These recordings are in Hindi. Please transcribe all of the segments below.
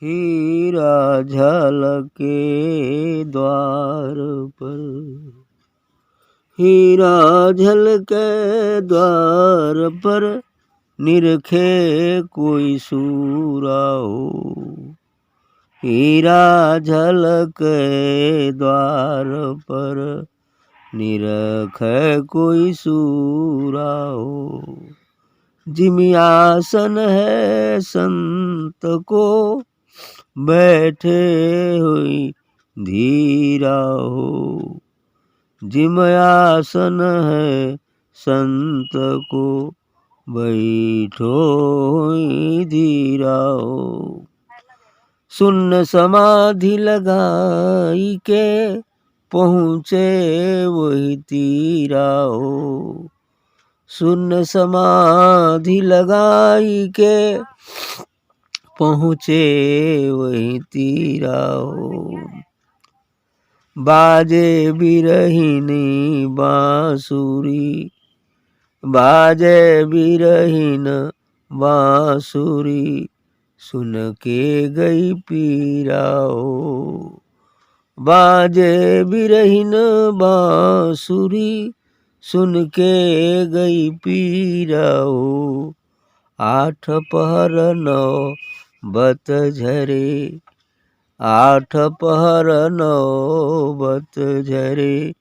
हीरा झलके द्वार पर, हीरा झलके द्वार पर, निरखे कोई सूरा हो। हीरा झलके द्वार पर, निरखे कोई सूरा हो। जिमि आसन है संत को, बैठे हुई धीरा हो। जिम आसन है संत को, बैठो हुई धीरा हो। सुन्न समाधि लगाई के, पहुँचे वही तीरा हो। सुन्न समाधि लगाई के, पहुँचे वही तीरा हो। बाजे बिरहिनी बांसुरी, बाजे बिरहिन बांसुरी, सुन के गई पीरा हो। बाजे बिरहिन बांसुरी, सुन के गई पीरा हो। आठ पहर नौ बत झरे, आठ पहर नौ बत झरे,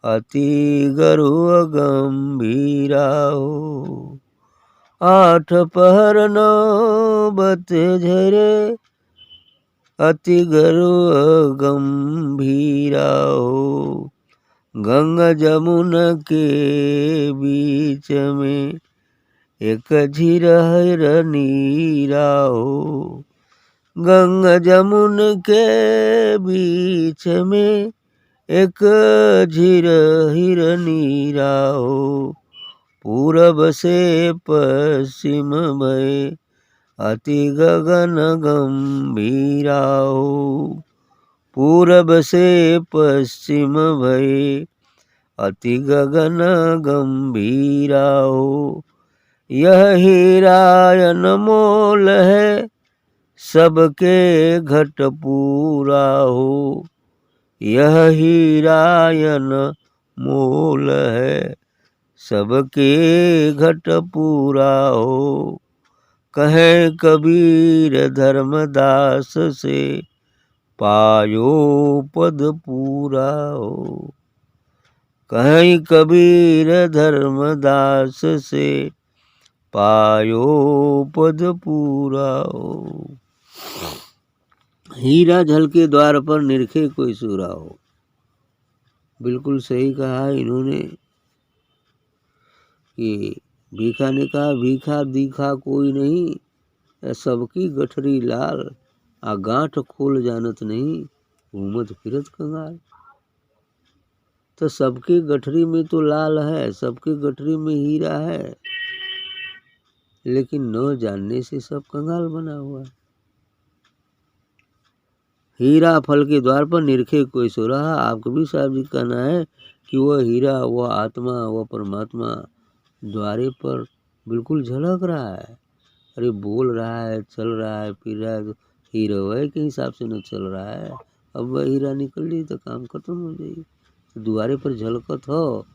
अति गरुड़ गंभीरा हो। आठ पहर नौ बत झरे, अति गरुड़ गंभीरा हो। गंगा जमुन के बीच में, एक झीर नीरा हो। गंगा जमुन के बीच में, एक झीर नीरा हो। पूरब से पश्चिम में, अति गगन गंभीरा हो। पूरब से पश्चिम भय, अति गगन गंभीरा हो। यह हीरायन मोल है, सबके घट पूरा हो। यह हीरायन मोल है, सबके घट पूरा हो। कहे कबीर धर्मदास से, पायो पद पूरा हो। कहे कबीर धर्मदास से, पायो पद पूरा हो। हीरा झलके द्वार पर, निरखे कोई सूरा हो। बिल्कुल सही कहा इन्होंने कि भीखा ने कहा, भीखा दीखा कोई नहीं, सबकी गठरी लाल, आ गांठ खोल जानत नहीं, घूमत फिरत कंगाल। तो सबके गठरी में तो लाल है, सबके गठरी में हीरा है, लेकिन न जानने से सब कंगाल बना हुआ। हीरा फल के द्वार पर, निरखे कोई सो रहा। आप कबीर साहब जी कहना है कि वह हीरा, वह आत्मा, वह परमात्मा द्वारे पर बिल्कुल झलक रहा है। अरे बोल रहा है, चल रहा है, फिर रहा है, तो हीरा के हिसाब से न चल रहा है। अब वह हीरा निकल जाए तो काम खत्म हो जाए। तो द्वारे पर झलकत हो,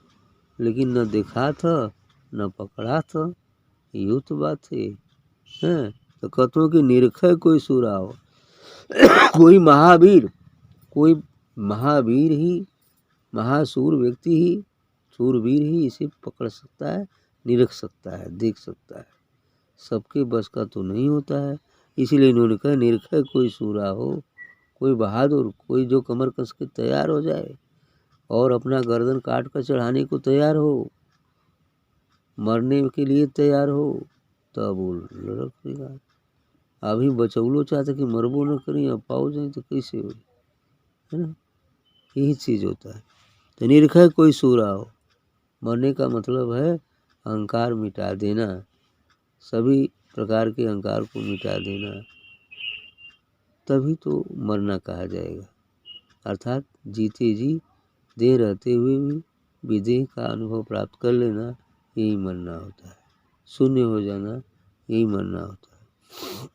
लेकिन न देखा था, न पकड़ा था, यूँ तो बात है। तो कहते कि निरखे कोई सूरा हो। कोई महावीर, कोई महावीर ही, महासूर व्यक्ति ही, सूरवीर ही इसे पकड़ सकता है, निरख सकता है, देख सकता है। सबके बस का तो नहीं होता है। इसीलिए इन्होंने कहा निरखे कोई सूरा हो। कोई बहादुर, कोई जो कमर कस के तैयार हो जाए और अपना गर्दन काट कर चढ़ाने को तैयार हो, मरने के लिए तैयार हो, तब वो लड़क देगा। अभी बचौलो चाहते कि मरबो न करें, अब पाओ जाए तो कैसे हो, है ना। यही चीज़ होता है। तो निरखे कोई सूरा हो, मरने का मतलब है अहंकार मिटा देना, सभी प्रकार के अहंकार को मिटा देना, तभी तो मरना कहा जाएगा। अर्थात जीते जी, देह रहते हुए भी विदेह का अनुभव प्राप्त कर लेना, यही मरना होता है। शून्य हो जाना, यही मरना होता है।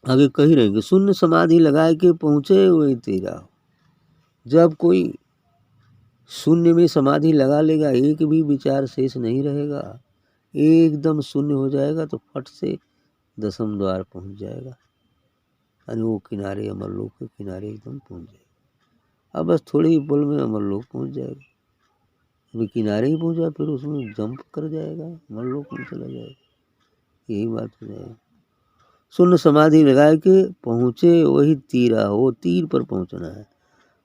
आगे कही रहेंगे, शून्य समाधि लगाए के पहुँचे वही तेरा हो। जब कोई शून्य में समाधि लगा लेगा, एक भी विचार शेष नहीं रहेगा, एकदम शून्य हो जाएगा, तो फट से दसम द्वार पहुँच जाएगा, यानी वो किनारे अमरलोक के किनारे एकदम पहुँच जाएगा। अब बस थोड़े ही पल में अमरलोक पहुँच जाएगा। अभी किनारे ही पहुँचा, फिर उसमें जंप कर जाएगा, अमरलोक में चला जाएगा। यही बात हो जाएगी। शून्य समाधि लगा के पहुँचे वही तीरा हो, तीर पर पहुँचना है।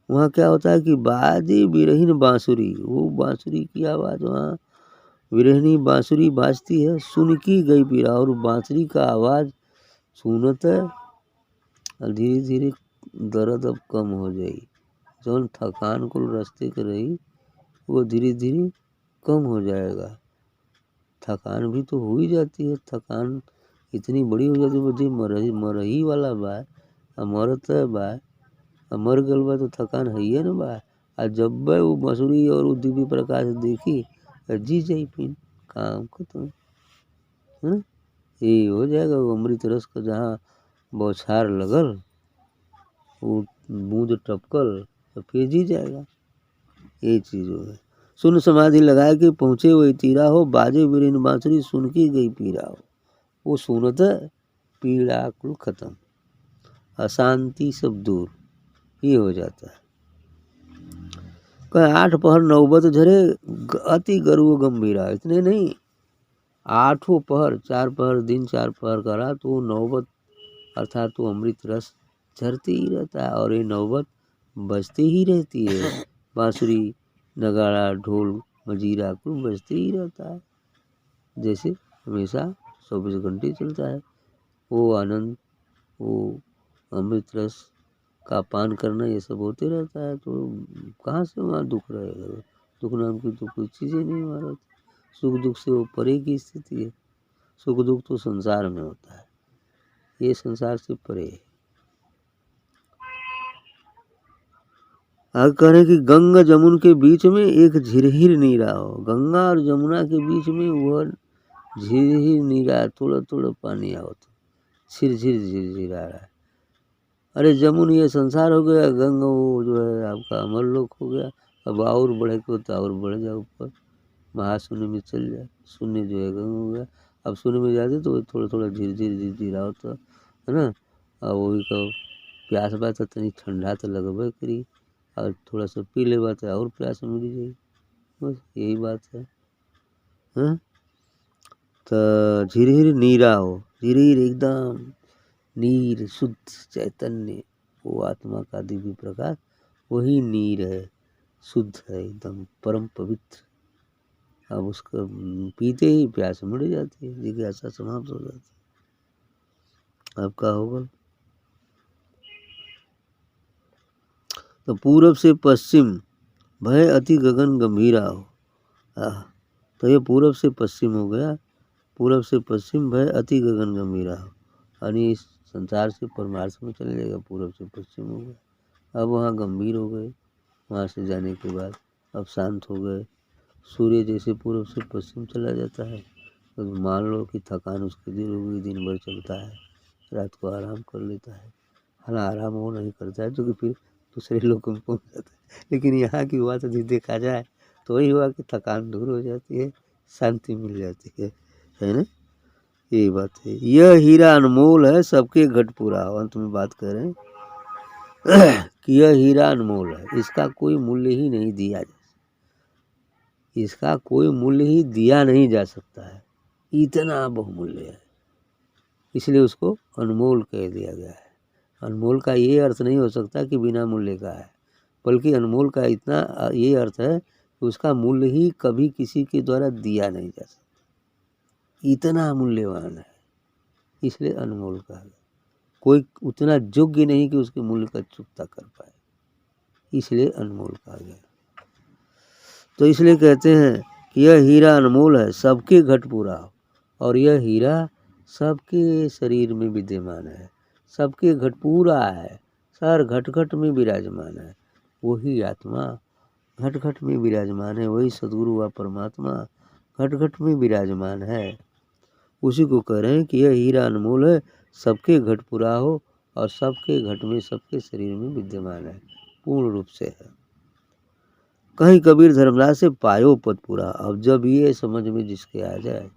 वहाँ क्या होता है कि बाजे विरहीन बांसुरी, वो बांसुरी की आवाज़ वहाँ विरहिनी बांसुरी बाजती है, सुन की गई पीरा, और बांसुरी का आवाज़ सुनत है और धीरे धीरे दर्द अब कम हो जाई, जौन थकान कुल रास्ते के रही वो धीरे धीरे कम हो जाएगा। थकान भी तो हो ही जाती है, थकान इतनी बड़ी हो जाती है, मुझे मरही वाला बा, मरत बा, मर गल बा तो थकान है ना बा। आ जब वो बांसुरी और वो दिव्य प्रकाश देखी जी जाई, फिर काम खत्म है ना। ये हो जाएगा वो अमृत रस का जहाँ बौछार लगल, वो बूंद टपकल, तो फिर जी जाएगा। ये चीज़ हो है। सुन समाधि लगाए के पहुँचे वही तीरा हो, बाजे बिरिन बांसुरी सुन की गई पीरा हो। वो सुनत पीड़ा कुल खत्म, अशांति सब दूर, ये हो जाता है। कहे 8 पहर नौबत झरे अति गर्व गंभीरा, इतने नहीं, 8 पहर, 4 पहर दिन 4 पहर का रात, वो नौबत अर्थात वो अमृत रस झरते ही रहता है, और ये नौबत बजती ही रहती है। बांसुरी नगाड़ा ढोल मजीरा कुल बजते ही रहता है, जैसे हमेशा 24 घंटे चलता है। वो आनंद, वो अमृत रस का पान करना, ये सब होते रहता है, तो कहाँ से वहाँ दुख रहेगा। दुख नाम की तो कोई चीज़ ही नहीं हमारा। सुख दुख से वो परे की स्थिति है। सुख दुख तो संसार में होता है, ये संसार से परे है। आगे कह रहे कि गंगा जमुन के बीच में एक झिरहिर नीरा हो, गंगा और जमुना के बीच में वह झिरहिर नीरा, थोड़ा थोड़ा पानी आओ तो झिरझिर झिरझिर आ रहा है। अरे जमुन ये संसार हो गया, गंगा वो जो है आपका अमरलोक हो गया। अब और बढ़े को तो और बढ़ जाए ऊपर, महाशून्य में चल जाए, शून्य जो है गंगा हो गया। अब शून्य में जाते तो थोड़ा थोड़ा झिरझिर झिरझिर आओ तो है ना। और वही कहो प्यास बा तो तनी ठंडा तो लगबे करी, और थोड़ा सा पी ले तो और प्यास मिल जाएगी, बस यही बात है। हाँ तो झिरहिर नीरा हो, झिरहिर एकदम नीर शुद्ध चैतन्य, वो आत्मा का दिव्य प्रकाश वही नीर है, शुद्ध है एकदम परम पवित्र। अब उसको पीते ही प्यास मिट जाती है, जिज्ञासा समाप्त हो जाती है। अब क्या होगा। तो पूरब से पश्चिम भय अति गगन गंभीरा हो, तो ये पूरब से पश्चिम हो गया, पूरब से पश्चिम भय अति गगन गंभीरा हो, यानी इस संसार से परमार्थ में चले जाएगा, पूरब से पश्चिम हो गया। अब वहाँ गंभीर हो गए, वहाँ से जाने के बाद अब शांत हो गए। सूर्य जैसे पूरब से पश्चिम चला जाता है, तो मान लो कि थकान उसकी दूर हो गई, दिन भर चलता है, रात को आराम कर लेता है। हालांकि आराम वो नहीं करता है, क्योंकि फिर दूसरे लोगों में पहुँच जाता है। लेकिन यहाँ की बात यदि देखा जाए तो वही हुआ कि थकान दूर हो जाती है, शांति मिल जाती है ना। यही बात है। यह हीरा अनमोल है, सबके घट पूरा हो। अंत में बात कर रहे हैं कि यह हीरा अनमोल है, इसका कोई मूल्य ही नहीं दिया जा, इसका कोई मूल्य ही दिया नहीं जा सकता है, इतना बहुमूल्य है, इसलिए उसको अनमोल कह दिया गया है। अनमोल का ये अर्थ नहीं हो सकता कि बिना मूल्य का है, बल्कि अनमोल का इतना ये अर्थ है कि उसका मूल्य ही कभी किसी के द्वारा दिया नहीं जा सकता, इतना मूल्यवान है, इसलिए अनमोल कहा गया। कोई उतना योग्य नहीं कि उसके मूल्य का चुकता कर पाए, इसलिए अनमोल कहा गया। तो इसलिए कहते हैं कि यह हीरा अनमोल है, सबके घट पूरा हो, और यह हीरा सबके शरीर में विद्यमान है, सबके घट पूरा है, सर घट घट में विराजमान है। वही आत्मा घट घट में विराजमान है, वही सद्गुरु व परमात्मा घट घट में विराजमान है। उसी को कह रहे हैं कि यह हीरा अनमोल है, सबके घट पूरा हो और सबके घट में सबके शरीर में विद्यमान है, पूर्ण रूप से है। कहीं कबीर धर्मदास से पायो पद पूरा। अब जब ये समझ में जिसके आ जाए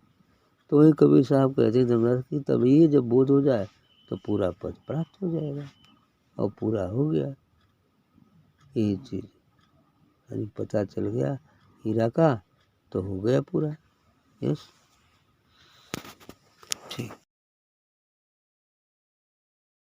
तो वही कबीर साहब कहते हैं धर्मदास की, तब ये जब बोध हो जाए तो पूरा पद प्राप्त हो जाएगा और पूरा हो गया। ये चीज यानी पता चल गया हीरा का तो हो गया पूरा। यस।